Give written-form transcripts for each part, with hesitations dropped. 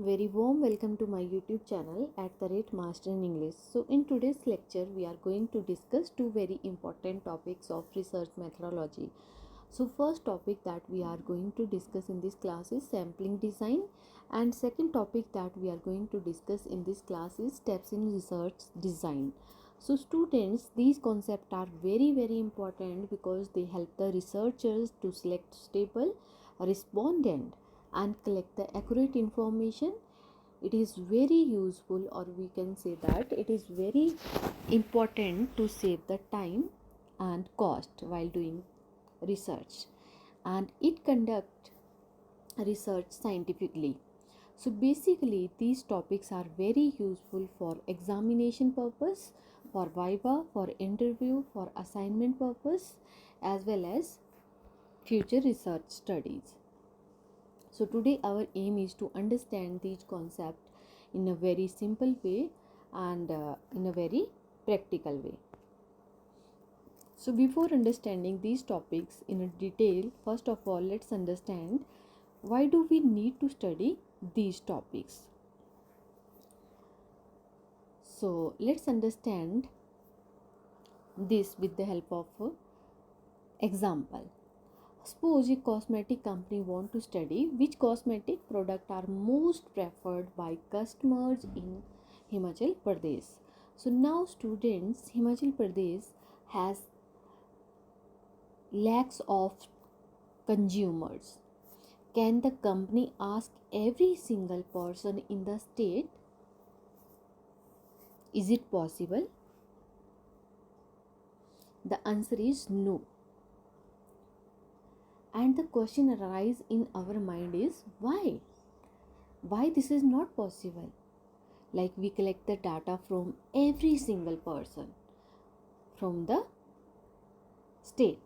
Very warm welcome to my YouTube channel at the rate Master in English. So in today's lecture we are going to discuss two very important topics of research methodology. So first topic that we are going to discuss in this class is sampling design, and second topic that we are going to discuss in this class is steps in research design. So students, these concepts are very important because they help the researchers to select stable respondent and collect the accurate information. It is very useful, or we can say that it is very important to save the time and cost while doing research, and it conduct research scientifically. So basically these topics are very useful for examination purpose, for viva, for interview, for assignment purpose, as well as future research studies. So today our aim is to understand these concepts in a very simple way and in a very practical way. So before understanding these topics in a detail, first of all let's understand why do we need to study these topics. So let's understand this with the help of example. Suppose a cosmetic company want to study which cosmetic product are most preferred by customers in Himachal Pradesh. So now students, Himachal Pradesh has lakhs of consumers. Can the company ask every single person in the state? Is it possible? The answer is no. And the question arises in our mind is why this is not possible. Like we collect the data from every single person from the state.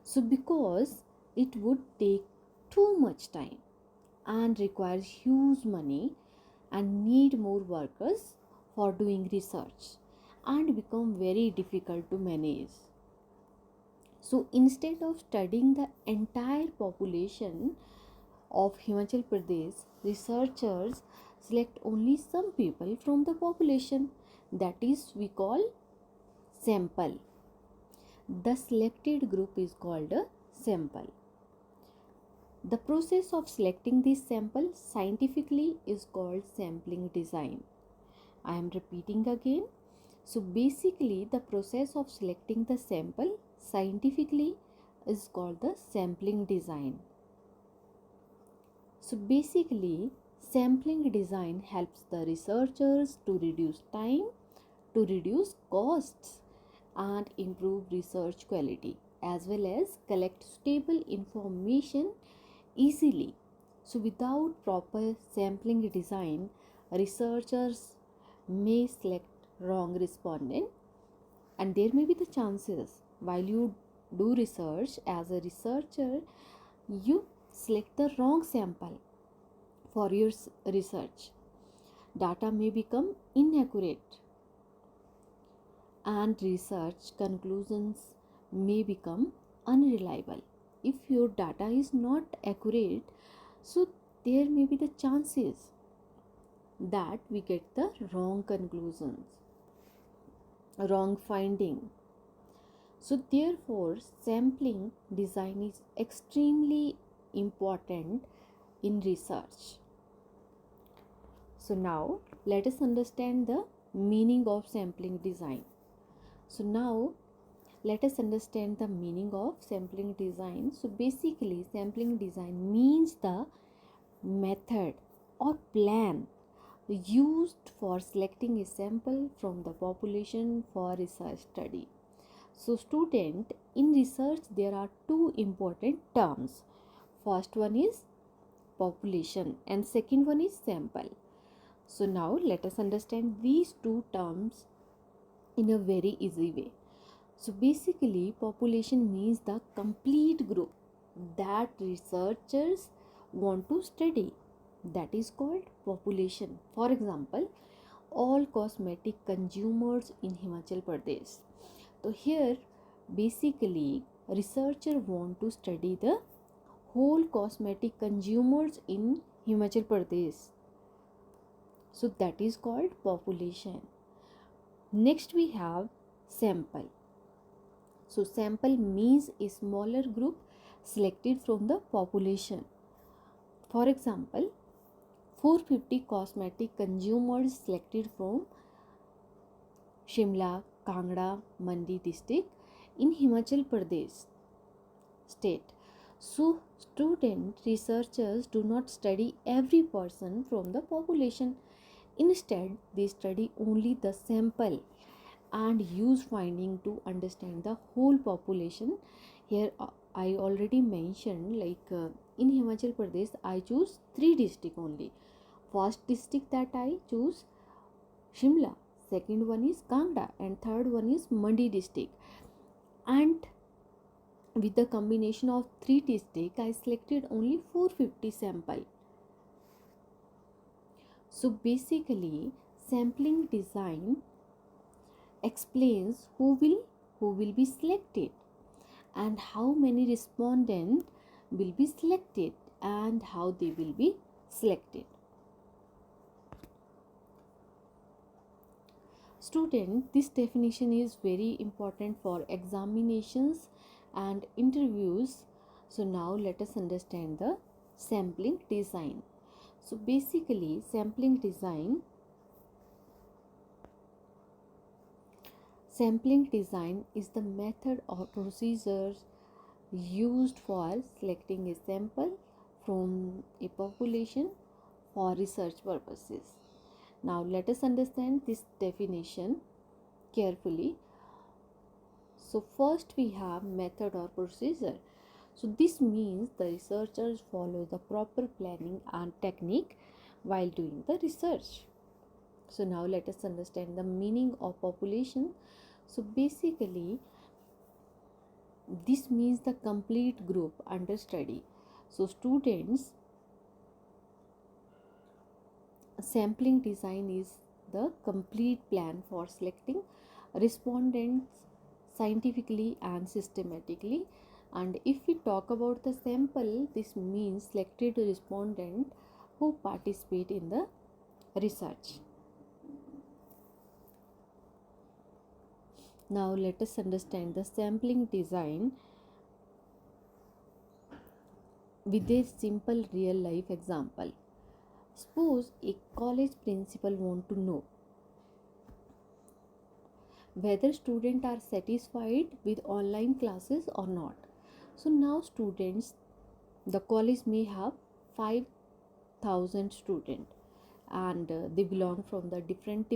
So because it would take too much time and requires huge money and need more workers for doing research and become very difficult to manage. So instead of studying the entire population of Himachal Pradesh, researchers select only some people from the population, that is we call sample. The selected group is called a sample. The process of selecting this sample scientifically is called sampling design. I am repeating again. So basically the process of selecting the sample scientifically is called the sampling design. So basically sampling design helps the researchers to reduce time, to reduce costs and improve research quality, as well as collect stable information easily. So without proper sampling design, researchers may select wrong respondent, and there may be the chances while you do research as a researcher you select the wrong sample for your research. Data may become inaccurate and research conclusions may become unreliable. If your data is not accurate, so there may be the chances that we get the wrong conclusions, wrong finding. So therefore sampling design is extremely important in research. So now let us understand the meaning of sampling design. So now let us understand the meaning of sampling design. So basically sampling design means the method or plan used for selecting a sample from the population for research study. So student, in research there are two important terms. First one is population and second one is sample. So now let us understand these two terms in a very easy way. So basically population means the complete group that researchers want to study, that is called population. For example, all cosmetic consumers in Himachal Pradesh. So here basically researcher want to study the whole cosmetic consumers in Himachal Pradesh. So that is called population. Next we have sample. So sample means a smaller group selected from the population. For example, 450 cosmetic consumers selected from Shimla, Kangra, Mandi district in Himachal Pradesh state. So student researchers do not study every person from the population. Instead, they study only the sample and use finding to understand the whole population. Here I already mentioned, in Himachal Pradesh I choose three district only. First district that I choose Shimla, second one is Kangra, and third one is Mandi district. And with the combination of three districts, I selected only 450 sample. So basically, sampling design explains who will be selected and how many respondents will be selected and how they will be selected. Student, this definition is very important for examinations and interviews. So now let us understand the sampling design. So basically, sampling design is the method or procedures used for selecting a sample from a population for research purposes. Now let us understand this definition carefully. So first we have method or procedure. So this means the researchers follow the proper planning and technique while doing the research. So now let us understand the meaning of population. So basically this means the complete group under study. So students, sampling design is the complete plan for selecting respondents scientifically and systematically. And if we talk about the sample, this means selected respondent who participate in the research. Now let us understand the sampling design with a simple real life example. Suppose a college principal want to know whether students are satisfied with online classes or not. So now students, the college may have 5,000 students and they belong from the different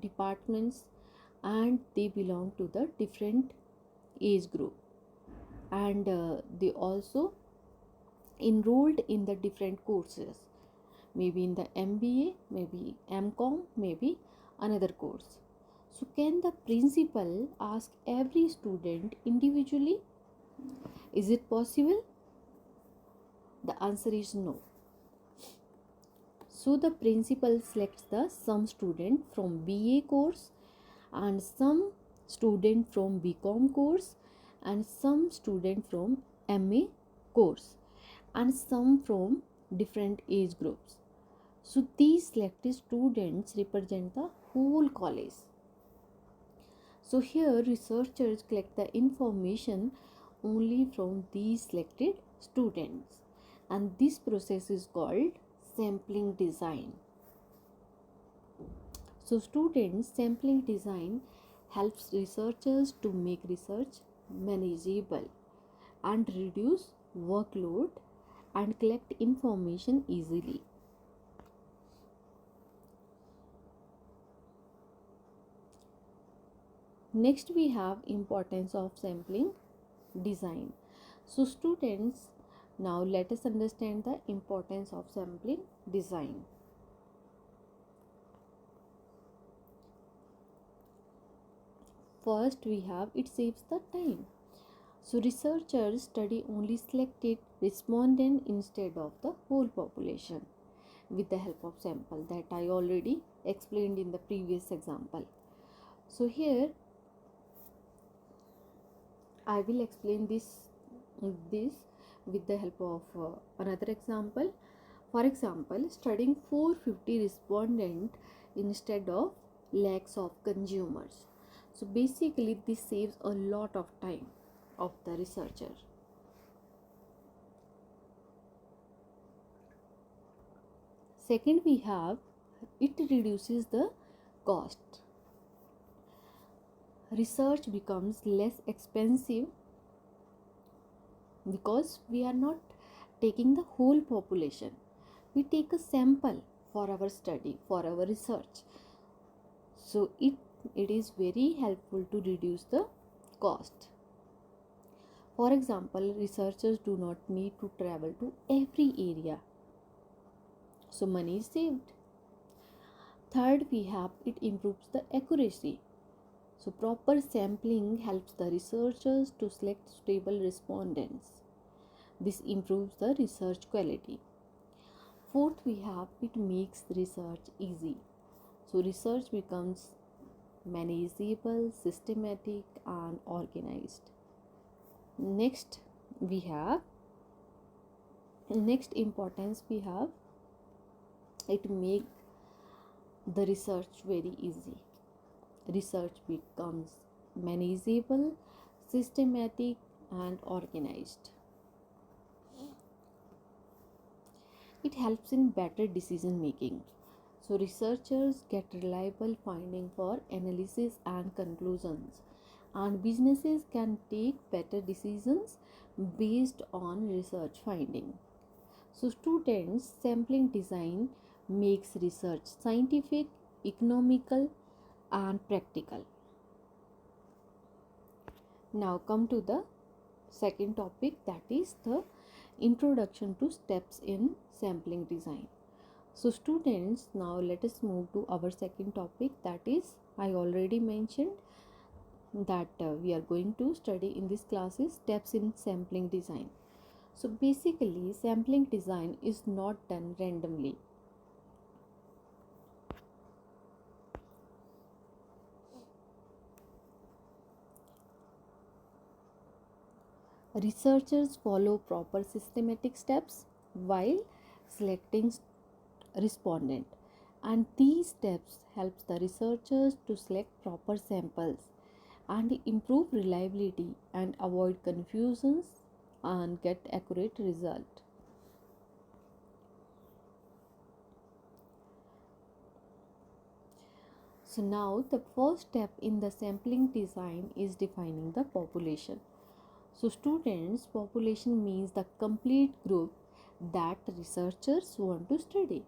departments and they belong to the different age group, and they also enrolled in the different courses, maybe in the MBA, maybe MCom, maybe another course. So can the principal ask every student individually? Is it possible? The answer is no. So the principal selects the some student from BA course and some student from BCom course and some student from MA course and some from different age groups. So these selected students represent the whole college. So here researchers collect the information only from these selected students, and this process is called sampling design. So students, sampling design helps researchers to make research manageable and reduce workload and collect information easily. Next we have importance of sampling design. So students, now let us understand the importance of sampling design. First we have, it saves the time. So researchers study only selected respondent instead of the whole population with the help of sample that I already explained in the previous example. So here I will explain this with the help of another example. For example, studying 450 respondents instead of lakhs of consumers. So basically, this saves a lot of time of the researcher. Second, we have it reduces the cost. Research becomes less expensive because we are not taking the whole population. We take a sample for our study, for our research. So it is very helpful to reduce the cost. For example, researchers do not need to travel to every area, so money is saved. Third, we have it improves the accuracy. So proper sampling helps the researchers to select stable respondents. This improves the research quality. Fourth, we have it makes research easy. So research becomes manageable, systematic, and organized. Next, we have next importance we have it make the research very easy. Research becomes manageable, systematic, and organized. It helps in better decision making. So researchers get reliable finding for analysis and conclusions, and businesses can take better decisions based on research finding. So students, sampling design makes research scientific, economical, and practical. Now come to the second topic, that is the introduction to steps in sampling design. So students, now let us move to our second topic, that is I already mentioned that we are going to study in this class is steps in sampling design. So basically sampling design is not done randomly. Researchers follow proper systematic steps while selecting respondent, and these steps helps the researchers to select proper samples and improve reliability and avoid confusions and get accurate result. So now the first step in the sampling design is defining the population. So students, population means the complete group that researchers want to study.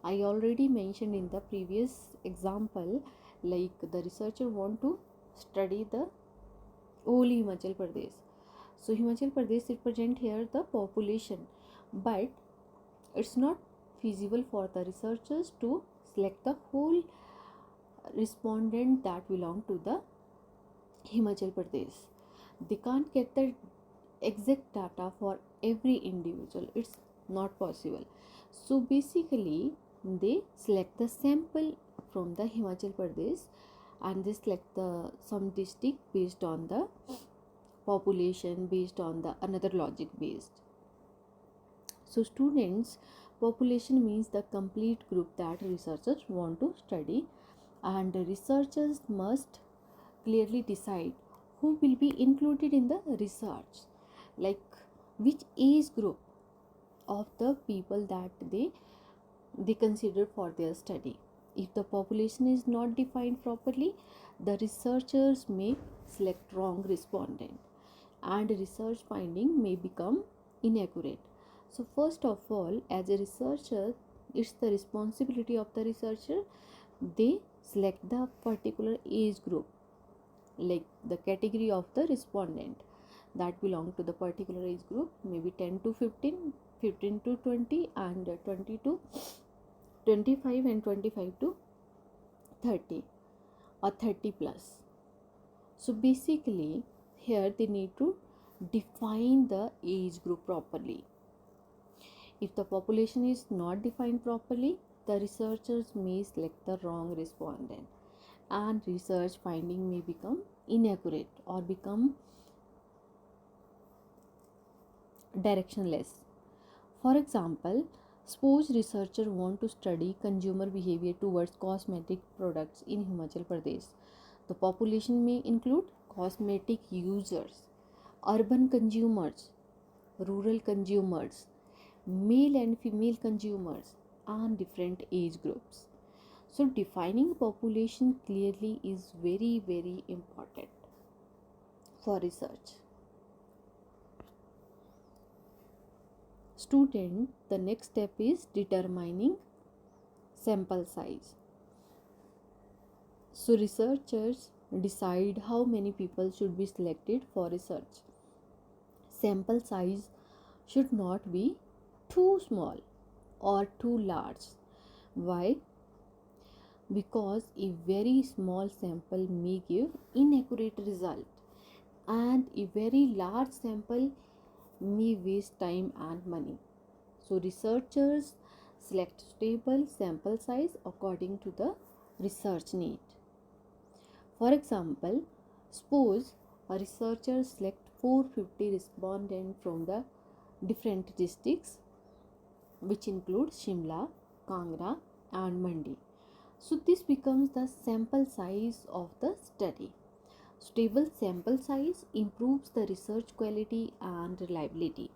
I already mentioned in the previous example, like the researcher want to study the whole Himachal Pradesh. So Himachal Pradesh represent here the population, but it's not feasible for the researchers to select the whole respondent that belong to the Himachal Pradesh. They can't get the exact data for every individual, it's not possible. So basically they select the sample from the Himachal Pradesh and they select the some district based on the population, based on the another logic based. So students, population means the complete group that researchers want to study, and the researchers must clearly decide who will be included in the research, like which age group of the people that they consider for their study. If the population is not defined properly, the researchers may select wrong respondent and research finding may become inaccurate. So first of all, as a researcher, it's the responsibility of the researcher, they select the particular age group, like the category of the respondent that belong to the particular age group, maybe 10 to 15, 15 to 20, and 20 to 25, and 25 to 30, or 30 plus. So basically here they need to define the age group properly. If the population is not defined properly, the researchers may select the wrong respondent and research finding may become inaccurate or become directionless. For example, Suppose researchers want to study consumer behavior towards cosmetic products in Himachal Pradesh. The population may include cosmetic users, urban consumers, rural consumers, male and female consumers, and different age groups. So, defining population clearly is very, very important for research. Student, the next step is determining sample size. So, researchers decide how many people should be selected for research. Sample size should not be too small or too large. Why? Because a very small sample may give inaccurate result, and a very large sample may waste time and money. So researchers select stable sample size according to the research need. For example, suppose a researcher select 450 respondents from the different districts, which include Shimla, Kangra and Mandi. So this becomes the sample size of the study. Stable sample size improves the research quality and reliability.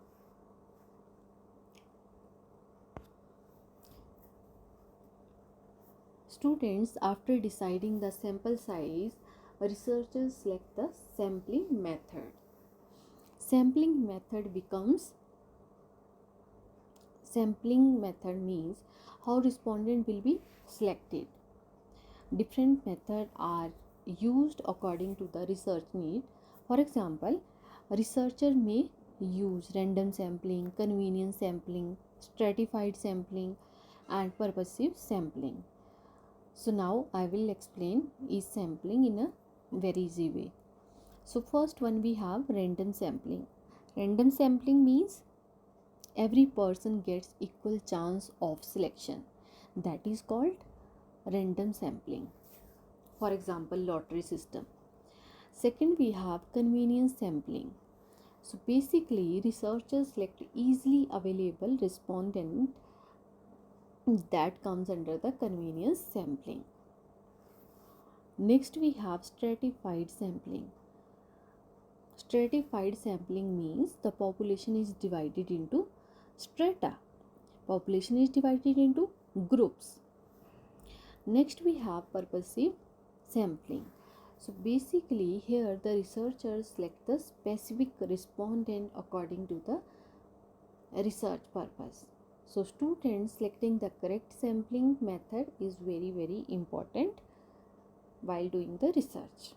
Students, after deciding the sample size, researchers select the sampling method. Sampling method means how respondent will be selected. Different methods are used according to the research need. For example, a researcher may use random sampling, convenience sampling, stratified sampling, and purposive sampling. So now I will explain each sampling in a very easy way. So first one we have random sampling. Random sampling means every person gets equal chance of selection. That is called random sampling. For example, lottery system. Second, we have convenience sampling. So basically, researchers select easily available respondent that comes under the convenience sampling. Next, we have stratified sampling. Stratified sampling means the population is divided into strata. Population is divided into groups. Next, we have purposive sampling. So basically here the researchers select the specific respondent according to the research purpose. So students selecting the correct sampling method is very, very important while doing the research.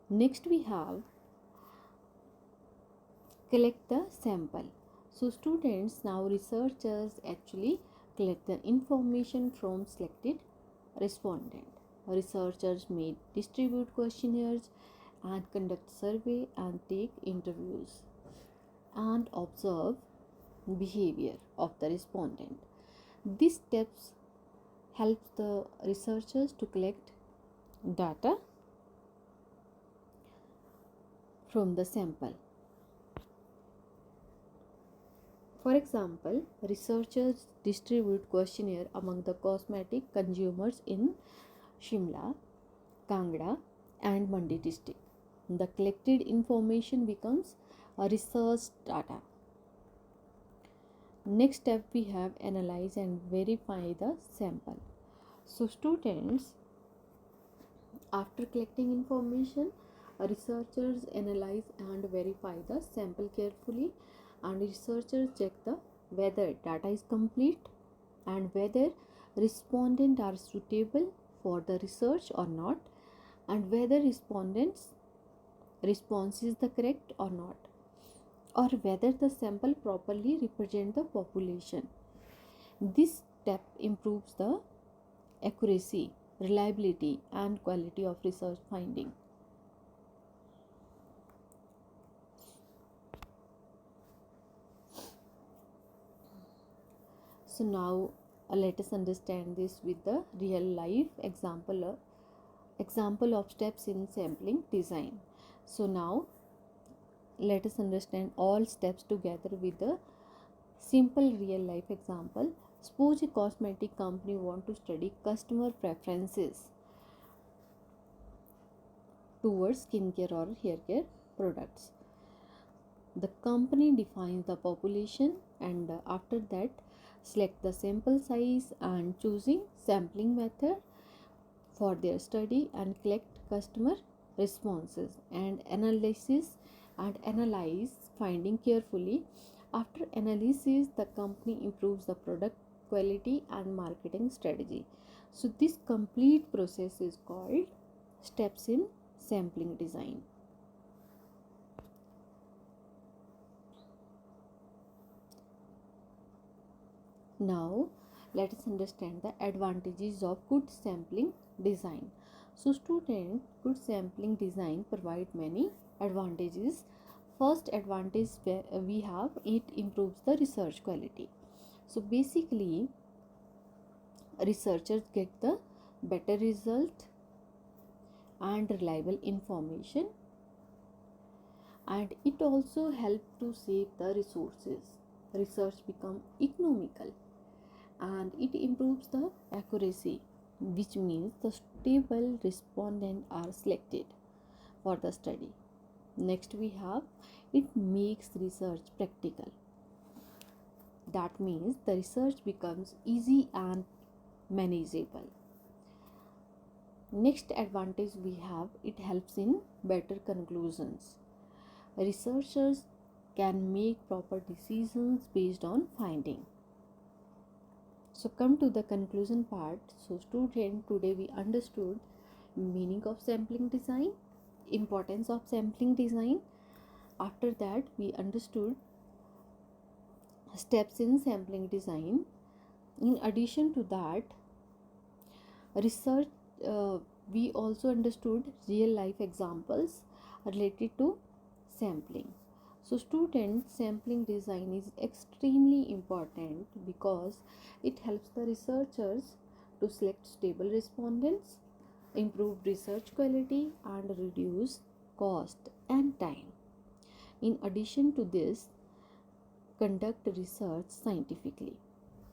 Next we have collect the sample. So students, now researchers actually collect the information from selected respondent. Researchers may distribute questionnaires and conduct survey and take interviews and observe behavior of the respondent. These steps help the researchers to collect data from the sample. For example, researchers distribute questionnaire among the cosmetic consumers in Shimla, Kangra and Mandi district. The collected information becomes a research data. Next step we have analyze and verify the sample. So students, after collecting information, researchers analyze and verify the sample carefully, and researchers check the whether data is complete and whether respondents are suitable for the research or not, and whether respondents response is the correct or not, or whether the sample properly represent the population. This step improves the accuracy, reliability and quality of research finding. So now let us understand this with the real life example of steps in sampling design. So now let us understand all steps together with the Simple real life example. Suppose a cosmetic company want to study customer preferences towards skincare or hair care products. The company defines the population and after that select the sample size and choosing sampling method for their study and collect customer responses and analyze finding carefully. After analysis, the company improves the product quality and marketing strategy. So this complete process is called steps in sampling design. Now let us understand the advantages of good sampling design. So student, good sampling design provide many advantages. First advantage we have, it improves the research quality. So basically researchers get the better result and reliable information, and it also helps to save the resources. Research become economical and it improves the accuracy, which means the stable respondents are selected for the study. Next we have, it makes research practical. That means the research becomes easy and manageable. Next advantage we have, it helps in better conclusions. Researchers can make proper decisions based on finding. So come to the conclusion part. So student, today we understood meaning of sampling design, importance of sampling design. After that we understood steps in sampling design. In addition to that, research we also understood real life examples related to sampling. So student, sampling design is extremely important because it helps the researchers to select stable respondents, improve research quality and reduce cost and time. In addition to this, conduct research scientifically.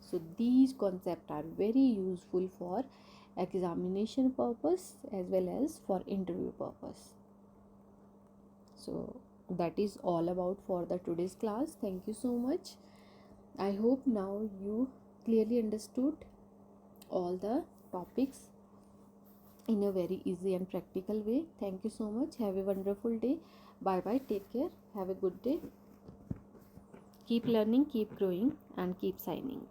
So these concepts are very useful for examination purpose as well as for interview purpose. So that is all about for the today's class. Thank you so much. I hope now you clearly understood all the topics in a very easy and practical way. Thank you so much. Have a wonderful day. Bye bye. Take care. Have a good day. Keep learning, keep growing, and keep signing.